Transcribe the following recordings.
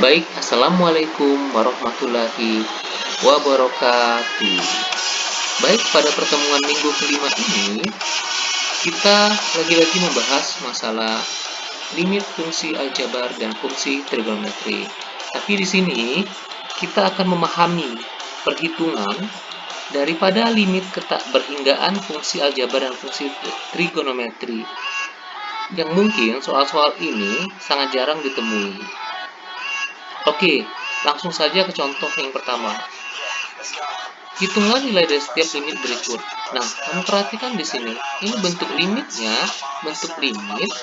Baik, Assalamualaikum warahmatullahi wabarakatuh. Baik, pada pertemuan minggu kelima ini, kita lagi-lagi membahas masalah limit fungsi aljabar dan fungsi trigonometri. Tapi di sini, kita akan memahami perhitungan daripada limit ketakberhinggaan fungsi aljabar dan fungsi trigonometri. Yang mungkin soal-soal ini sangat jarang ditemui. Oke, langsung saja ke contoh yang pertama. Hitunglah nilai dari setiap limit berikut. Nah, kamu perhatikan di sini. Ini bentuk limitnya, bentuk limit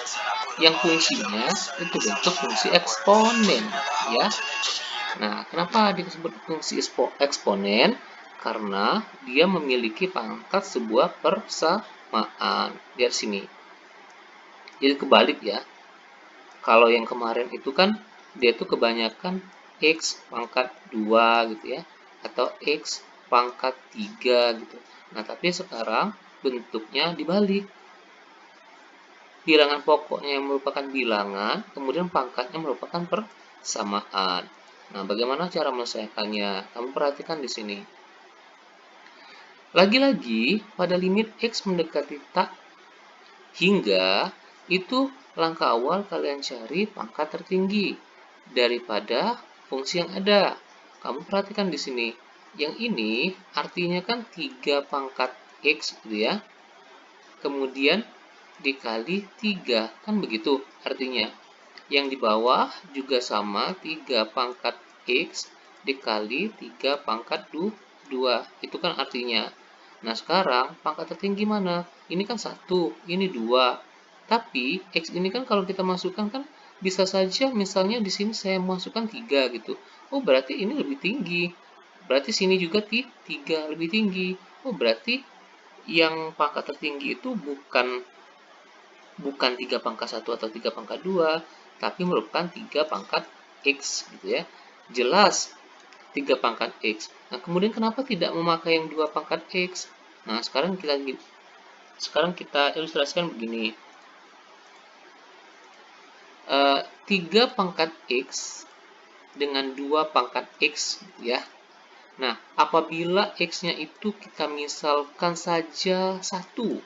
yang fungsinya itu bentuk fungsi eksponen, ya. Nah, kenapa disebut fungsi eksponen? Karena dia memiliki pangkat sebuah persamaan. Lihat sini. Jadi kebalik ya. Kalau yang kemarin itu kan dia itu kebanyakan X pangkat 2 gitu ya, atau X pangkat 3 gitu. Nah, tapi sekarang bentuknya dibalik. Bilangan pokoknya yang merupakan bilangan, kemudian pangkatnya merupakan persamaan. Nah, bagaimana cara menyelesaikannya? Kamu perhatikan di sini. Lagi-lagi, pada limit X mendekati tak hingga, itu langkah awal kalian cari pangkat tertinggi daripada fungsi yang ada. Kamu perhatikan di sini. Yang ini artinya kan 3 pangkat X gitu ya. Kemudian dikali 3. Kan begitu artinya. Yang di bawah juga sama 3 pangkat X dikali 3 pangkat 2. Itu kan artinya. Nah, sekarang pangkat tertinggi mana? Ini kan 1, ini 2. Tapi X ini kan kalau kita masukkan kan bisa saja misalnya di sini saya masukkan 3 gitu. Oh, berarti ini lebih tinggi. Berarti sini juga 3 lebih tinggi. Oh, berarti yang pangkat tertinggi itu bukan 3 pangkat 1 atau 3 pangkat 2, tapi merupakan 3 pangkat X gitu ya. Jelas 3 pangkat X. Nah, kemudian kenapa tidak memakai yang 2 pangkat X? Nah, sekarang kita ilustrasikan begini. 3 pangkat X dengan 2 pangkat X ya. Nah, apabila X-nya itu kita misalkan saja 1,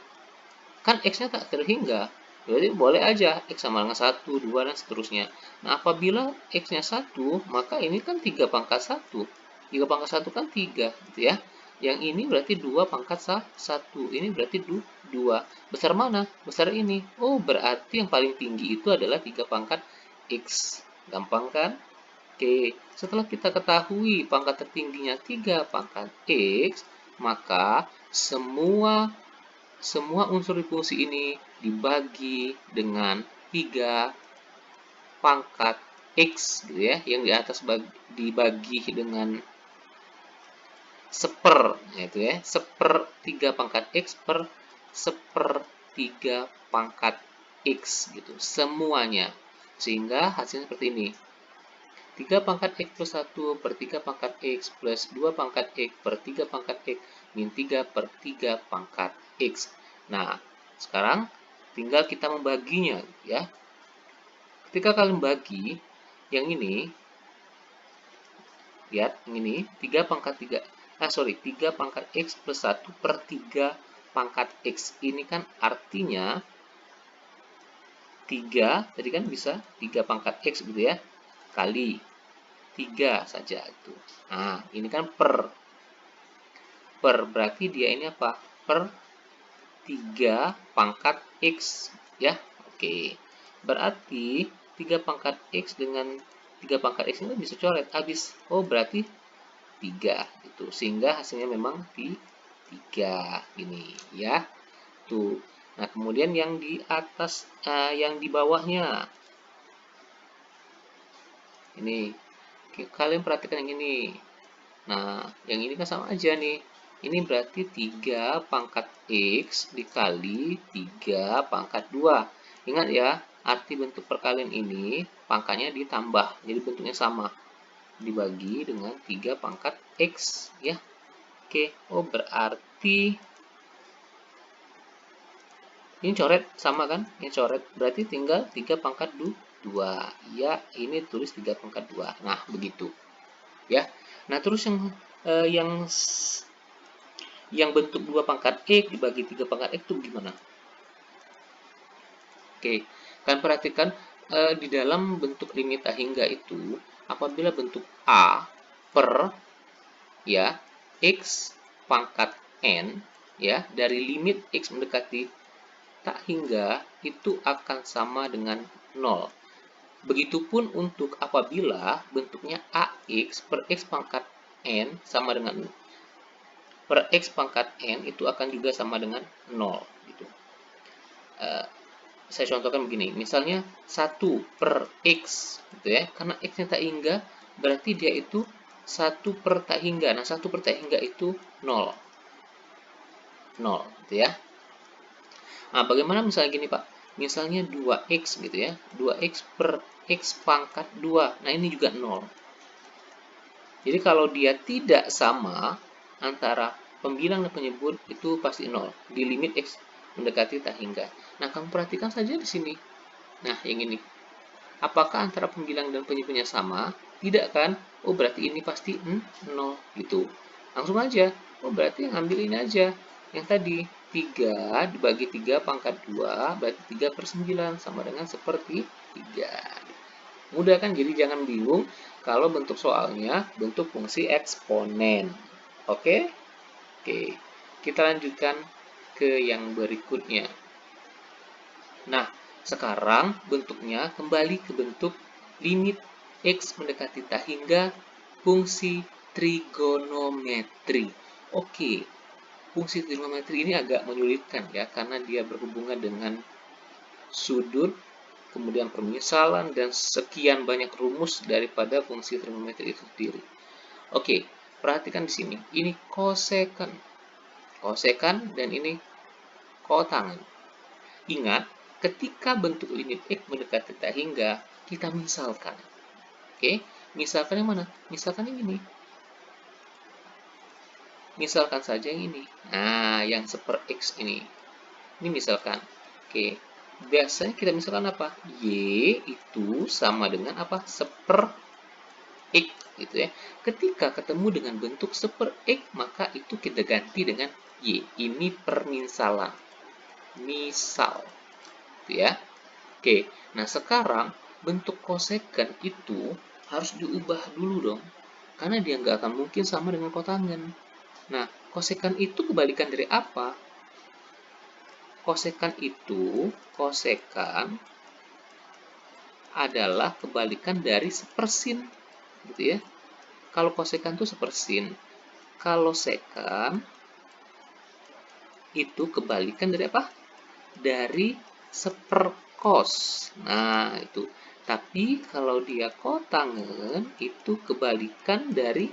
kan X-nya tak terhingga, jadi boleh aja X sama dengan 1, 2, dan seterusnya. Nah, apabila X-nya 1, maka ini kan 3 pangkat 1. 3 pangkat 1 kan 3, gitu ya. Yang ini berarti 2 pangkat 1. Ini berarti 2. Besar mana? Besar ini. Oh, berarti yang paling tinggi itu adalah 3 pangkat X. Gampang kan? Oke, setelah kita ketahui pangkat tertingginya 3 pangkat X, maka semua unsur di fungsi ini dibagi dengan 3 pangkat X gitu ya, yang di atas dibagi dengan yaitu ya, 1/3 pangkat X per 1/3 pangkat X gitu, semuanya. Sehingga hasilnya seperti ini. 3 pangkat X plus 1 per 3 pangkat X plus 2 pangkat X per 3 pangkat X min 3 per 3 pangkat X. Nah, sekarang tinggal kita membaginya ya. Ketika kalian bagi yang ini, lihat ini 3 pangkat 3. 3 pangkat X plus 1 per 3 pangkat X. Ini kan artinya 3, tadi kan bisa 3 pangkat X gitu ya, kali 3 saja itu. Nah, ini kan per berarti dia ini apa? Per 3 pangkat X ya. Oke. Berarti 3 pangkat X dengan 3 pangkat X ini bisa coret habis. Oh, berarti 3 gitu. Sehingga hasilnya memang di 3 ini ya. Tuh. Nah, kemudian yang di atas yang di bawahnya. Ini kalian perhatikan yang ini. Nah, yang ini kan sama aja nih. Ini berarti 3 pangkat X dikali 3 pangkat 2. Ingat ya, arti bentuk perkalian ini pangkatnya ditambah. Jadi bentuknya sama. Dibagi dengan 3 pangkat X. Ya. Oke, oh berarti ini coret sama kan? Ini coret. Berarti tinggal 3 pangkat 2. Ya, ini tulis 3 pangkat 2. Nah, begitu. Ya. Nah, terus yang bentuk 2 pangkat X dibagi 3 pangkat X itu gimana? Oke, kalian perhatikan di dalam bentuk limit A hingga itu, apabila bentuk A per ya X pangkat N ya dari limit X mendekati tak hingga itu akan sama dengan 0. Begitupun untuk apabila bentuknya AX per X pangkat N sama dengan per X pangkat N itu akan juga sama dengan 0 gitu. Saya contohkan begini, misalnya 1 per X gitu ya, karena X-nya tak hingga berarti dia itu 1 per tak hingga. Nah, 1 per tak hingga itu 0 gitu ya. Nah, bagaimana misalnya gini Pak, misalnya 2X gitu ya, 2X per X pangkat 2, nah ini juga 0. Jadi kalau dia tidak sama antara pembilang dan penyebut itu pasti 0 di limit X mendekati tak hingga. Nah, kamu perhatikan saja di sini. Nah, yang ini. Apakah antara pembilang dan penyebutnya sama? Tidak kan? Oh, berarti ini pasti 0 gitu. Langsung aja. Oh, berarti yang ambil ini aja. Yang tadi 3 dibagi 3 pangkat 2 berarti 3 per 9 sama dengan seperti 3. Mudah kan? Jadi jangan bingung kalau bentuk soalnya bentuk fungsi eksponen. Oke? Oke. Kita lanjutkan ke yang berikutnya. Nah, sekarang bentuknya kembali ke bentuk limit X mendekati tak hingga fungsi trigonometri. Oke, fungsi trigonometri ini agak menyulitkan ya, karena dia berhubungan dengan sudut, kemudian permisalan, dan sekian banyak rumus daripada fungsi trigonometri itu sendiri. Oke, perhatikan di sini. Ini kosekan. Kosekan dan ini kotangen. Ingat, ketika bentuk limit X mendekati tak hingga, kita misalkan. Oke, misalkan yang mana? Misalkan yang ini. Misalkan saja yang ini. Nah, yang seper X ini. Ini misalkan. Oke, biasanya kita misalkan apa? Y itu sama dengan apa? Seper X gitu ya. Ketika ketemu dengan bentuk seper X, maka itu kita ganti dengan Y. Ini permisalan. Misal. Gitu ya. Oke, nah sekarang bentuk kosekan itu harus diubah dulu dong. Karena dia nggak akan mungkin sama dengan kotangen. Nah, kosekan itu kebalikan dari apa? Kosekan adalah kebalikan dari sepersin. Gitu ya. Kalau kosekan itu sepersin. Kalau sekan itu kebalikan dari apa? Dari seperkos. Nah, itu. Tapi kalau dia kotangen itu kebalikan dari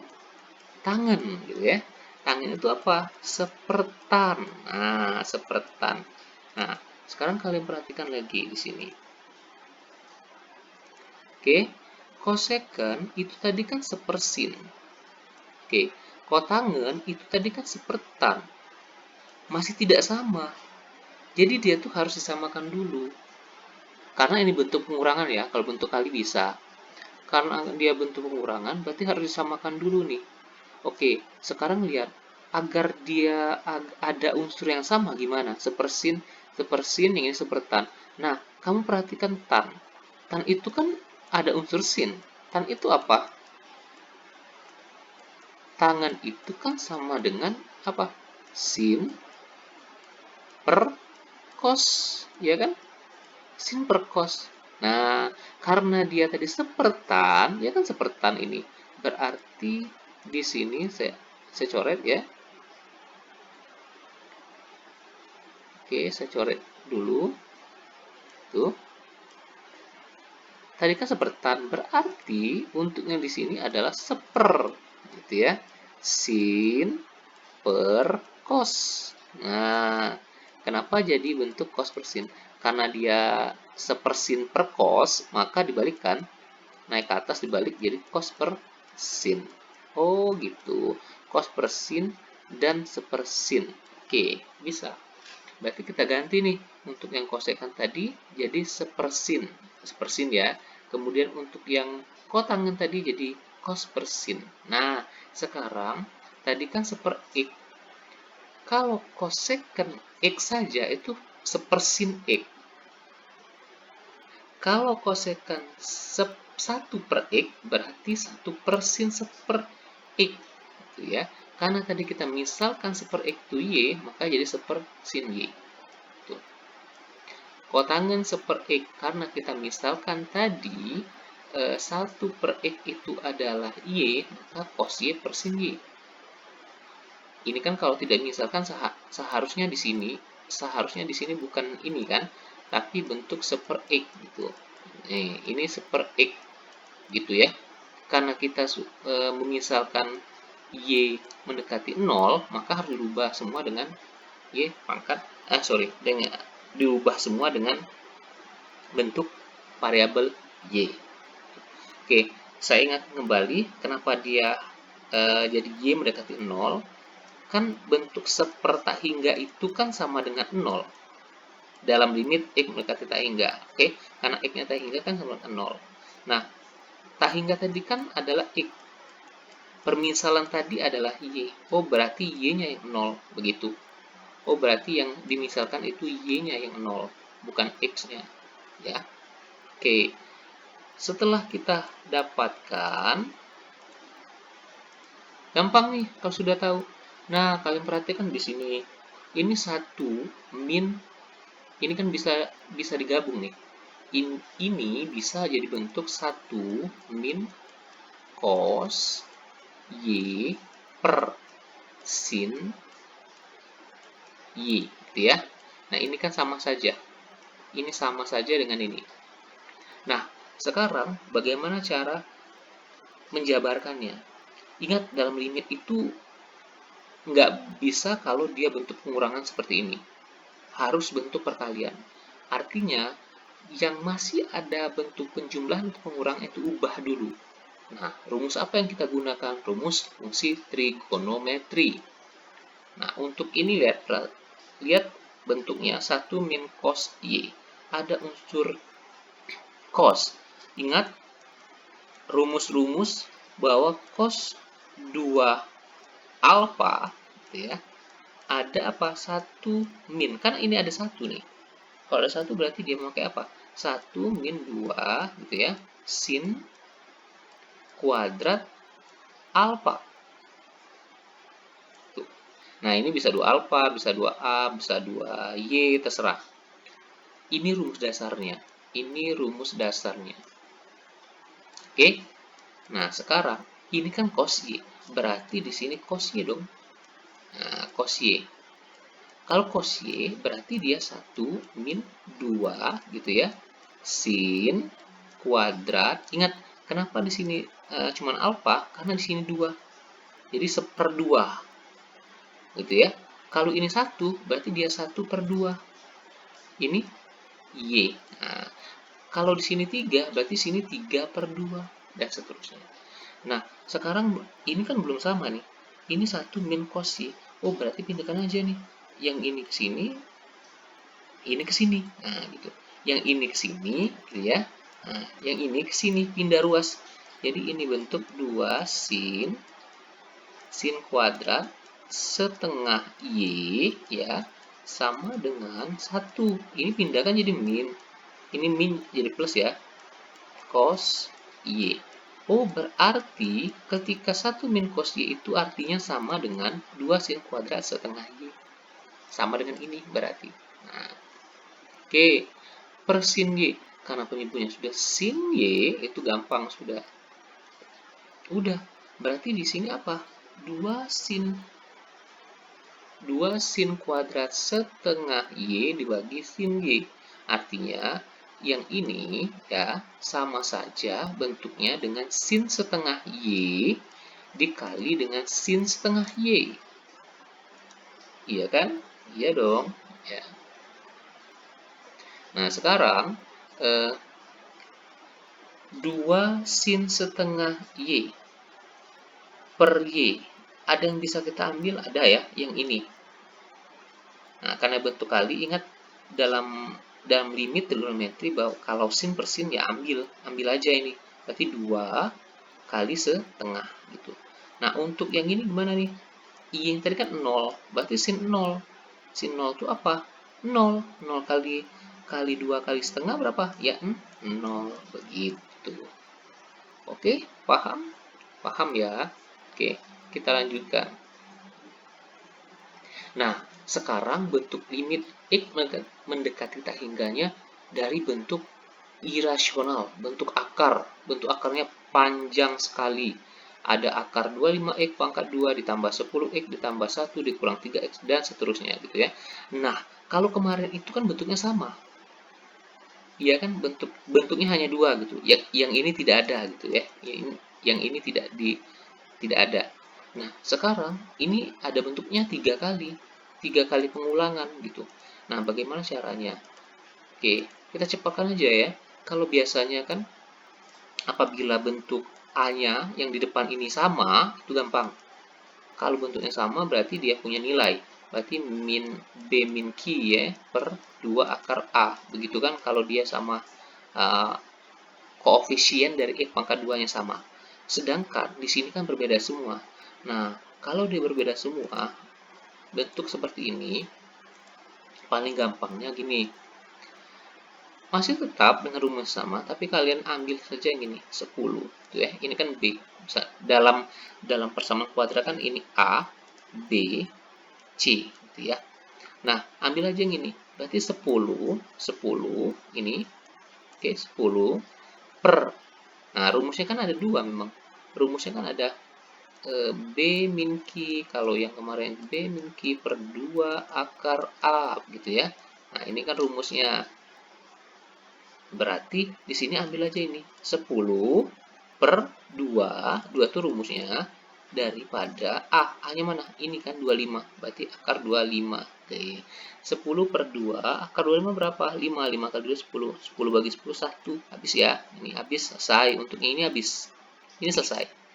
tangan gitu ya. Tangan itu apa? Sepertan. Nah, sepertan. Nah, sekarang kalian perhatikan lagi di sini. Oke, kosekan itu tadi kan sepersin. Oke, kotangen itu tadi kan sepertan. Masih tidak sama. Jadi dia tuh harus disamakan dulu. Karena ini bentuk pengurangan ya, kalau bentuk kali bisa. Karena dia bentuk pengurangan, berarti harus disamakan dulu nih. Oke, sekarang lihat. Agar dia ada unsur yang sama, gimana? Sepersin, yang ini sepertan. Nah, kamu perhatikan tan. Tan itu kan ada unsur sin. Tan itu apa? Tangan itu kan sama dengan apa? Sin per cos, ya kan? Sin per cos. Nah, karena dia tadi sepertan, ya kan sepertan ini. Berarti di sini saya coret ya. Oke, saya coret dulu. Tuh. Tadi kan sepertan, berarti untuk yang di sini adalah seper, gitu ya. Sin per cos. Nah, kenapa jadi bentuk cos per sin? Karena dia sepersin per cos, maka dibalikkan. Naik ke atas dibalik jadi cos per sin. Oh gitu. Cos per sin dan sepersin. Oke, bisa. Berarti kita ganti nih. Untuk yang kosekan tadi jadi sepersin. persin ya. Kemudian untuk yang kotangen tadi jadi cos persin. Nah, sekarang tadi kan X. Kalau cosecant X saja itu sepersin X. Kalau cosecant 1/X berarti 1/sin seper X. Gitu ya. Karena tadi kita misalkan 1/X itu Y, maka jadi sepersin Y. Tuh. Kotangen 1/X karena kita misalkan tadi 1/X itu adalah Y, maka cos Y persin Y. Ini kan kalau tidak misalkan seharusnya di sini bukan ini kan, tapi bentuk 1/X gitu. Ini 1/X gitu ya. Karena kita memisalkan Y mendekati 0, maka harus dirubah semua dengan Y pangkat, diubah semua dengan bentuk variabel Y. Oke, saya ingat kembali kenapa dia jadi Y mendekati 0. Kan bentuk tak hingga itu kan sama dengan 0 dalam limit X mendekati tak hingga. Oke, karena X-nya tak hingga kan sama dengan 0. Nah, tak hingga tadi kan adalah X. Permisalan tadi adalah Y. Oh, berarti Y-nya yang 0. Begitu. Oh, berarti yang dimisalkan itu Y-nya yang 0, bukan X-nya. Ya. Oke. Setelah kita dapatkan, gampang nih kalau sudah tahu. Nah, kalian perhatikan di sini. Ini 1 min, ini kan bisa digabung nih. Ini bisa jadi bentuk 1 min cos Y per sin Y, gitu ya. Nah, ini kan sama saja. Ini sama saja dengan ini. Nah, sekarang bagaimana cara menjabarkannya? Ingat, dalam limit itu nggak bisa kalau dia bentuk pengurangan seperti ini. Harus bentuk perkalian. Artinya, yang masih ada bentuk penjumlahan atau pengurangan itu ubah dulu. Nah, rumus apa yang kita gunakan? Rumus fungsi trigonometri. Nah, untuk ini lihat bentuknya 1 min cos Y. Ada unsur cos. Ingat rumus-rumus bahwa cos 2 alfa gitu ya, ada apa? 1 min. Kan ini ada 1 nih. Kalau ada 1 berarti dia memakai apa? 1 min 2 gitu ya, sin kuadrat alfa. Tuh. Nah, ini bisa 2 alfa, bisa 2A, bisa 2Y, terserah. Ini rumus dasarnya. Ini rumus dasarnya. Oke? Nah, sekarang ini kan cos Y. Berarti di sini cos Y dong. Nah, cos Y. Kalau cos Y berarti dia 1 min 2 gitu ya. Sin kuadrat. Ingat, kenapa di sini cuman alfa? Karena di sini 2. Jadi 1/2. Gitu ya. Kalau ini 1, berarti dia 1/2. Ini Y. Nah, kalau di sini 3, berarti sini 3/2 dan seterusnya. Nah, sekarang ini kan belum sama nih. Ini 1 min cos Y. Oh, berarti pindahkan aja nih. Yang ini ke sini, ini ke sini. Nah, gitu. Yang ini ke sini, gitu ya. Nah, yang ini ke sini, pindah ruas. Jadi ini bentuk 2 sin kuadrat setengah Y ya, sama dengan 1. Ini pindahkan jadi min. Ini min jadi plus ya. Cos Y. Oh, berarti ketika 1 min cos Y itu artinya sama dengan 2 sin kuadrat setengah Y. Sama dengan ini berarti. Nah, oke. Per sin Y. Karena penyebutnya sudah sin Y, itu gampang sudah. Udah. Berarti di sini apa? 2 sin kuadrat setengah Y dibagi sin Y. Artinya, yang ini ya sama saja bentuknya dengan sin setengah Y dikali dengan sin setengah Y. Iya kan? Iya dong. Ya. Nah, sekarang 2 sin setengah Y per Y. Ada yang bisa kita ambil? Ada ya, yang ini. Nah, karena bentuk kali, ingat dalam dalam limit trigonometri bahwa kalau sin per sin ya ambil aja ini. Berarti 2 kali setengah gitu. Nah, untuk yang ini gimana nih? I yang tadi kan 0, berarti sin 0. Sin 0 itu apa? 0. 0 kali 2 kali setengah berapa? Ya 0 begitu. Oke, paham? Paham ya? Oke, kita lanjutkan. Nah, sekarang bentuk limit X mendekati tak hingganya dari bentuk irasional, bentuk akar. Bentuk akarnya panjang sekali. Ada akar 25X pangkat 2 ditambah 10X ditambah 1 dikurang 3X dan seterusnya gitu ya. Nah, kalau kemarin itu kan bentuknya sama. Iya kan bentuknya hanya 2 gitu. Yang ini tidak ada gitu ya. Yang ini tidak ada. Nah, sekarang ini ada bentuknya 3 kali. 3 kali pengulangan gitu. Nah, bagaimana caranya? Oke, kita cepatkan aja ya. Kalau biasanya kan apabila bentuk A-nya yang di depan ini sama, itu gampang. Kalau bentuknya sama berarti dia punya nilai. Berarti min B min Q ya per 2 akar A. Begitu kan kalau dia sama koefisien dari X pangkat 2-nya sama. Sedangkan di sini kan berbeda semua. Nah, kalau dia berbeda semua, bentuk seperti ini, paling gampangnya gini. Masih tetap dengan rumus sama, tapi kalian ambil saja yang ini, 10. Gitu ya. Ini kan B. Dalam persamaan kuadrat kan ini A, B, C. Gitu ya. Nah, ambil aja yang ini. Berarti 10 ini, oke, 10 per. Nah, rumusnya kan ada 2 memang. Rumusnya kan ada B min Q, kalau yang kemarin B min Q per 2 akar A gitu ya. Nah, ini kan rumusnya. Berarti di sini ambil aja ini 10 per 2, 2 itu rumusnya daripada A. A-nya mana? Ini kan 25, berarti akar 25. Oke. 10 per 2, akar 25 berapa? 5, 5 kali 2 10. 10 bagi 10 1. Habis ya. Ini habis, selesai. Untuk ini habis. Ini selesai.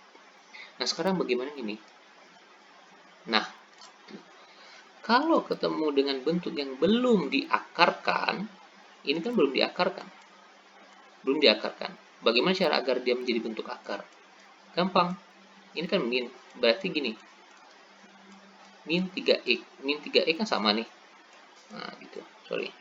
Nah, sekarang bagaimana ini? Nah, kalau ketemu dengan bentuk yang belum diakarkan, ini kan belum diakarkan. Bagaimana cara agar dia menjadi bentuk akar? Gampang. Ini kan min. Berarti gini. Min 3x. Min 3x kan sama nih. Nah, gitu. Sorry.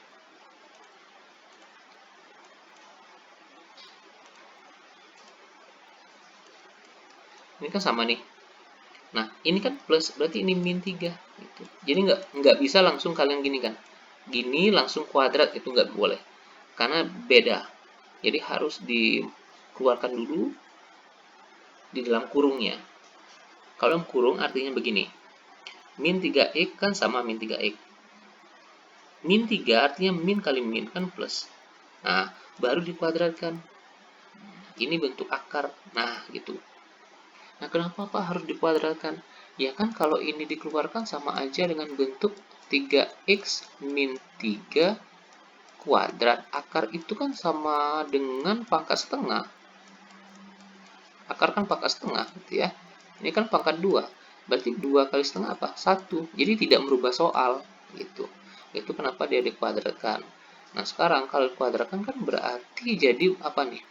Ini kan sama nih. Nah, ini kan plus. Berarti ini min 3. Gitu. Jadi nggak bisa langsung kalian gini kan. Gini langsung kuadrat. Itu nggak boleh. Karena beda. Jadi harus dikeluarkan dulu di dalam kurungnya. Kalau kurung artinya begini. Min 3x kan sama min 3x. Min 3 artinya min kali min kan plus. Nah, baru dikuadratkan. Ini bentuk akar. Nah, gitu. Nah, kenapa Pak harus dikuadratkan? Ya kan kalau ini dikeluarkan sama aja dengan bentuk 3x min 3 kuadrat. Akar itu kan sama dengan pangkat setengah. Akar kan pangkat setengah gitu ya. Ini kan pangkat 2. Berarti 2 kali setengah apa? 1. Jadi tidak merubah soal gitu. Itu kenapa dia dikuadratkan. Nah, sekarang kalau dikuadratkan kan berarti jadi apa nih?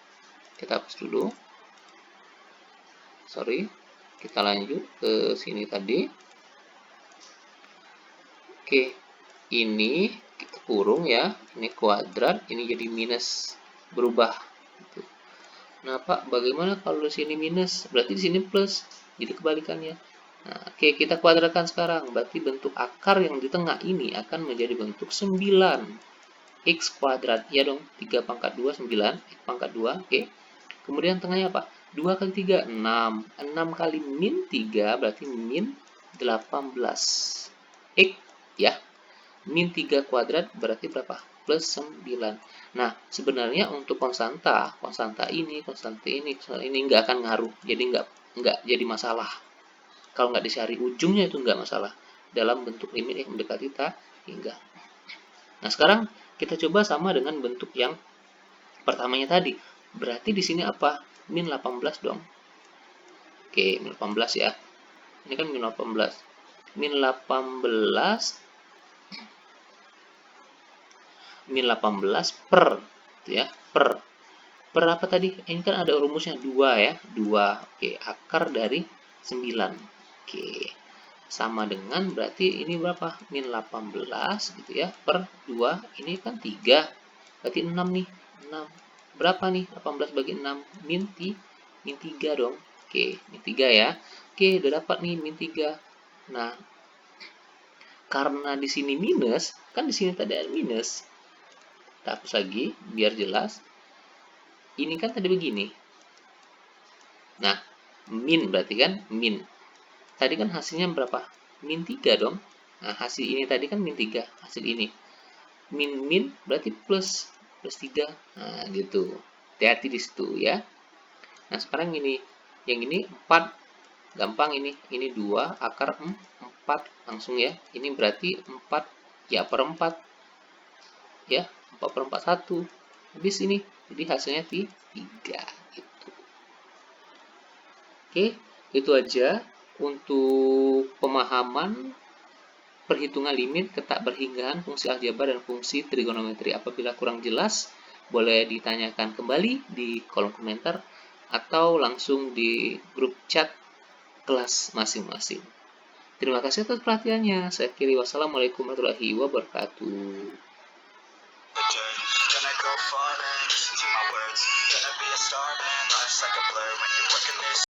Kita hapus dulu. Sorry. Kita lanjut ke sini tadi. Oke. Ini kita kurung ya. Ini kuadrat, ini jadi minus. Berubah gitu. Nah, Pak, bagaimana kalau di sini minus? Berarti di sini plus. Jadi kebalikannya. Nah, oke, kita kuadratkan sekarang. Berarti bentuk akar yang di tengah ini akan menjadi bentuk 9. X kuadrat. Ya dong, 3 pangkat 2, 9. X pangkat 2, oke. Kemudian tengahnya apa? 2 kali 3, 6. 6 kali min 3 berarti min 18. X, ya. Min 3 kuadrat berarti berapa? Plus 9. Nah, sebenarnya untuk konstanta ini nggak akan ngaruh. Jadi nggak jadi masalah. Kalau nggak dicari ujungnya itu nggak masalah. Dalam bentuk limit yang mendekati tak hingga. Nah, sekarang kita coba sama dengan bentuk yang pertamanya tadi. Berarti di sini apa? Min 18 dong. Oke, min 18 ya. Ini kan min 18. Min 18 min 18 per, gitu ya, per apa tadi? Ini kan ada rumusnya 2 ya, 2. Oke, akar dari 9. Oke, sama dengan berarti ini berapa? Min 18 gitu ya, per 2, ini kan 3. Berarti 6 nih, 6. Berapa nih? 18 bagi 6, min 3 dong. Oke, min 3 ya. Oke, udah dapat nih min 3. Nah, karena di sini minus, kan di sini tadi ada minus. Kita hapus lagi biar jelas. Ini kan tadi begini. Nah, min berarti kan min. Tadi kan hasilnya berapa? Min 3 dong. Nah, hasil ini tadi kan min 3, hasil ini. Min berarti plus 3. Nah, gitu. Hati-hati di situ ya. Nah, sekarang ini yang ini 4, gampang ini. Ini 2 akar 4 langsung ya. Ini berarti 4 ya per 4 ya. 4 per 4 1. Habis ini. Jadi hasilnya 3 gitu. Oke, itu aja untuk pemahaman perhitungan limit, ketakberhinggaan, fungsi aljabar, dan fungsi trigonometri. Apabila kurang jelas, boleh ditanyakan kembali di kolom komentar atau langsung di grup chat kelas masing-masing. Terima kasih atas perhatiannya. Saya akhiri. Wassalamualaikum warahmatullahi wabarakatuh.